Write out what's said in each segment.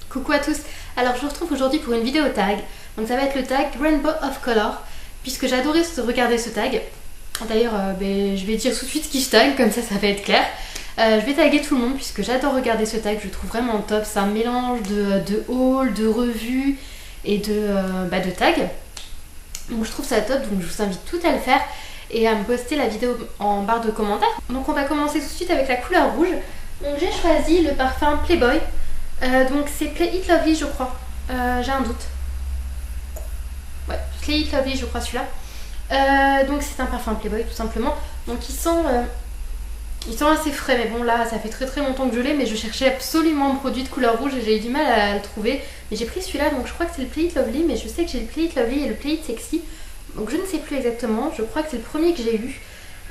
Coucou à tous, alors je vous retrouve aujourd'hui pour une vidéo tag. Donc ça va être le tag Rainbow of Color, puisque j'ai adoré regarder ce tag. D'ailleurs je vais dire tout de suite qui je tag, comme ça va être clair. Je vais taguer tout le monde puisque j'adore regarder ce tag, je le trouve vraiment top. C'est un mélange de haul, de revues et de tags. Donc je trouve ça top, donc je vous invite tout à le faire et à me poster la vidéo en barre de commentaires. Donc on va commencer tout de suite avec la couleur rouge. Donc j'ai choisi le parfum Playboy. Donc c'est Play It Lovely je crois. J'ai un doute. Ouais, Play It Lovely je crois celui-là. Donc c'est un parfum Playboy tout simplement. Donc il sent assez frais, mais bon là ça fait très longtemps que je l'ai, mais je cherchais absolument un produit de couleur rouge et j'ai eu du mal à le trouver. Mais j'ai pris celui-là, donc je crois que c'est le Play It Lovely, mais je sais que j'ai le Play It Lovely et le Play It Sexy. Donc je ne sais plus exactement, je crois que c'est le premier que j'ai eu.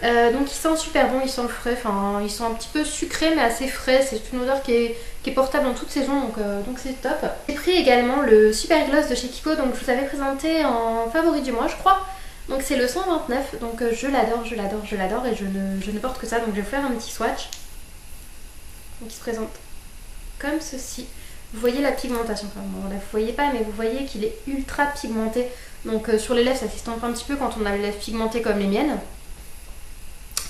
Donc il sent super bon, il sent le frais, enfin il sent un petit peu sucré mais assez frais, c'est une odeur qui est portable en toute saison, donc c'est top. J'ai pris également le Super Gloss de chez Kiko, donc je vous avais présenté en favori du mois je crois. Donc c'est le 129, donc je l'adore et je ne porte que ça, donc je vais faire un petit swatch. Donc il se présente comme ceci. Vous voyez la pigmentation, enfin bon là vous voyez pas mais vous voyez qu'il est ultra pigmenté. Donc sur les lèvres ça s'estompe un petit peu quand on a les lèvres pigmentées comme les miennes.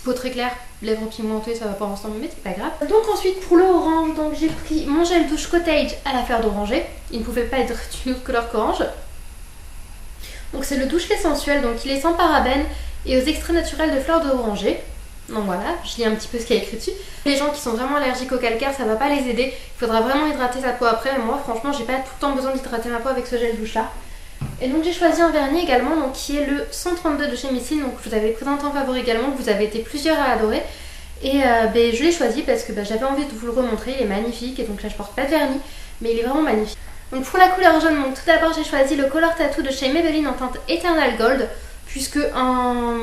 Peau très claire, lèvres pigmentées, ça va pas ensemble mais c'est pas grave. Donc ensuite pour le orange, donc j'ai pris mon gel douche Cottage à la fleur d'oranger. Il ne pouvait pas être d'une autre couleur qu'orange. Donc c'est le douche lait sensuel, donc il est sans parabènes et aux extraits naturels de fleurs d'oranger. Donc voilà, je lis un petit peu ce qu'il y a écrit dessus. Les gens qui sont vraiment allergiques au calcaire, ça va pas les aider. Il faudra vraiment hydrater sa peau après. Mais moi franchement j'ai pas tout le temps besoin d'hydrater ma peau avec ce gel douche là. Et donc j'ai choisi un vernis également, donc qui est le 132 de chez Missy. Donc je vous avais présenté en favori également, vous avez été plusieurs à adorer. Et je l'ai choisi parce que j'avais envie de vous le remontrer, il est magnifique. Et donc là je porte pas de vernis, mais il est vraiment magnifique. Donc pour la couleur jaune, donc tout d'abord j'ai choisi le Color Tattoo de chez Maybelline en teinte Eternal Gold. Puisque un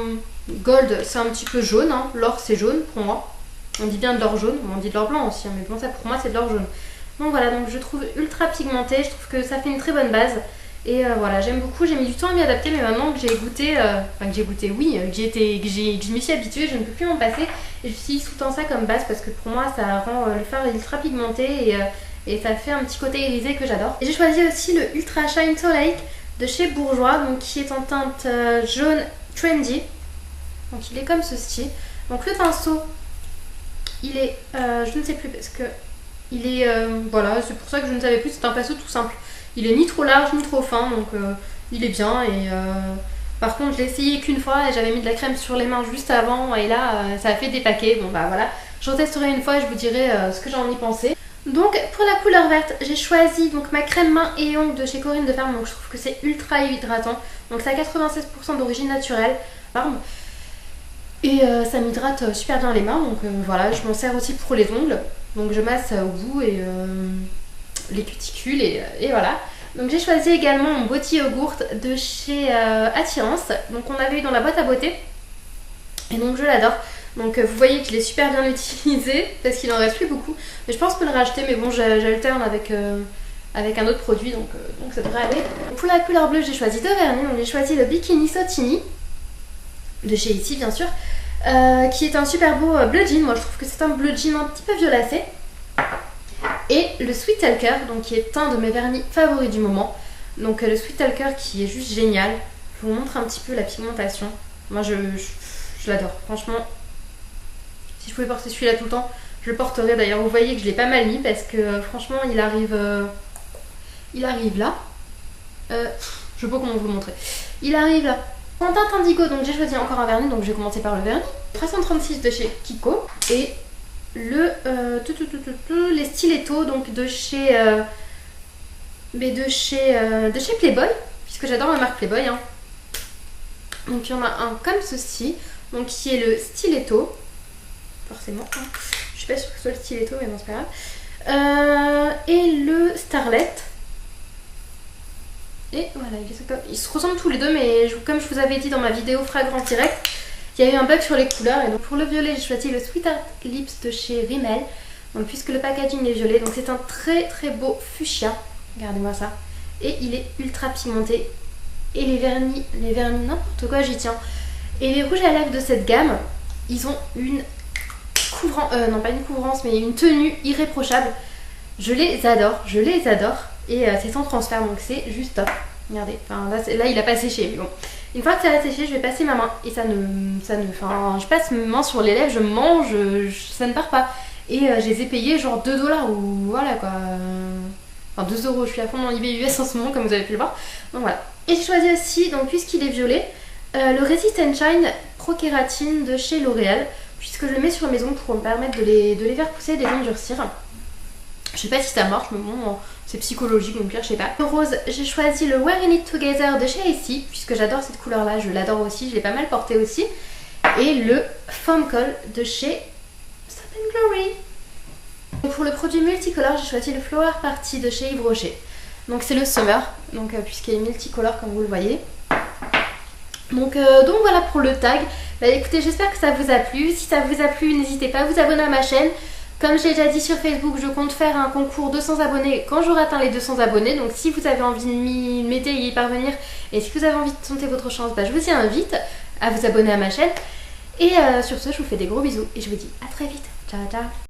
gold c'est un petit peu jaune, hein. L'or c'est jaune pour moi. On dit bien de l'or jaune, on dit de l'or blanc aussi, hein, mais bon ça pour moi c'est de l'or jaune. Donc voilà, donc je trouve ultra pigmenté, je trouve que ça fait une très bonne base. Et voilà, j'aime beaucoup, j'ai mis du temps à m'y adapter, mais maintenant que j'ai goûté, oui, que je m'y suis habituée, je ne peux plus m'en passer. Et j'utilise tout le temps ça comme base parce que pour moi ça rend le fard ultra pigmenté et ça fait un petit côté irisé que j'adore. Et j'ai choisi aussi le Ultra Shine So Lake de chez Bourjois, donc qui est en teinte jaune trendy. Donc il est comme ceci. Donc le pinceau, il est, je ne sais plus parce que il est, voilà, c'est pour ça que je ne savais plus, c'est un pinceau tout simple. Il est ni trop large ni trop fin, donc il est bien. Et par contre je l'ai essayé qu'une fois et j'avais mis de la crème sur les mains juste avant et là ça a fait des paquets. Bon bah voilà, je retesterai une fois et je vous dirai ce que j'en ai pensé. Donc pour la couleur verte, j'ai choisi donc ma crème main et ongles de chez Corinne de Ferme. Donc je trouve que c'est ultra hydratant. Donc c'est à 96% d'origine naturelle. Pardon. Et ça m'hydrate super bien les mains. Donc voilà, je m'en sers aussi pour les ongles. Donc je masse au bout et les cuticules et voilà. Donc j'ai choisi également mon Body Yogurt de chez Attirance. Donc on avait eu dans la boîte à beauté. Et donc je l'adore. Donc vous voyez que je l'ai super bien utilisé parce qu'il en reste plus beaucoup. Mais je pense me le racheter, mais bon j'alterne avec un autre produit donc ça devrait aller. Pour la couleur bleue j'ai choisi deux vernis. Donc j'ai choisi le Bikini Sotini de chez ici bien sûr. Qui est un super beau bleu jean. Moi je trouve que c'est un bleu jean un petit peu violacé. Et le Sweet Talker, donc qui est un de mes vernis favoris du moment. Donc le Sweet Talker qui est juste génial. Je vous montre un petit peu la pigmentation. Moi je l'adore, franchement. Si je pouvais porter celui-là tout le temps, je le porterais. D'ailleurs vous voyez que je l'ai pas mal mis parce que franchement il arrive là. Je sais pas comment vous le montrer. Il arrive là. En teinte indigo, donc j'ai choisi encore un vernis, donc je vais commencer par le vernis. 336 de chez Kiko. Et les stilettos donc de chez Playboy, puisque j'adore la marque Playboy, hein. Donc il y en a un comme ceci, donc qui est le stiletto, forcément, hein. Je suis pas sûre que ce soit le stiletto mais bon c'est pas grave. Et le Starlet. Et voilà, ils se ressemblent tous les deux, mais comme je vous avais dit dans ma vidéo fragrance direct, il y a eu un bug sur les couleurs. Et donc pour le violet j'ai choisi le Sweetheart Lips de chez Rimmel. Donc puisque le packaging est violet, donc c'est un très beau fuchsia. Regardez-moi ça. Et il est ultra pigmenté. Et les vernis n'importe quoi j'y tiens. Et les rouges à lèvres de cette gamme, ils ont une couvrance, non pas une couvrance mais une tenue irréprochable. Je les adore, je les adore. Et c'est sans transfert, donc c'est juste top. Regardez, enfin, là il a pas séché, mais bon. Une fois que ça va sécher, je vais passer ma main et enfin, je passe ma main sur les lèvres, je mange, ça ne part pas. Et je les ai payés genre 2 dollars ou voilà quoi. Enfin 2 euros, je suis à fond dans eBay US en ce moment, comme vous avez pu le voir. Donc voilà. Et j'ai choisi aussi, donc puisqu'il est violet, le Resist and Shine Pro Kératine de chez L'Oréal, puisque je le mets sur mes ongles pour me permettre de les faire pousser et de les endurcir. Je sais pas si ça marche, mais bon, c'est psychologique, donc pire, je sais pas. Le rose, j'ai choisi le Wearing It Together de chez Essie, puisque j'adore cette couleur-là, je l'adore aussi, je l'ai pas mal porté aussi. Et le Foam Call de chez Stop and Glory. Donc pour le produit multicolore, j'ai choisi le Flower Party de chez Yves Rocher. Donc c'est le Summer, donc puisqu'il est multicolore comme vous le voyez. Donc voilà pour le tag. Bah, écoutez, j'espère que ça vous a plu. Si ça vous a plu, n'hésitez pas à vous abonner à ma chaîne. Comme j'ai déjà dit sur Facebook, je compte faire un concours 200 abonnés quand j'aurai atteint les 200 abonnés. Donc si vous avez envie de m'aider et y parvenir, et si vous avez envie de tenter votre chance, bah, je vous y invite à vous abonner à ma chaîne. Et sur ce, je vous fais des gros bisous et je vous dis à très vite. Ciao ciao.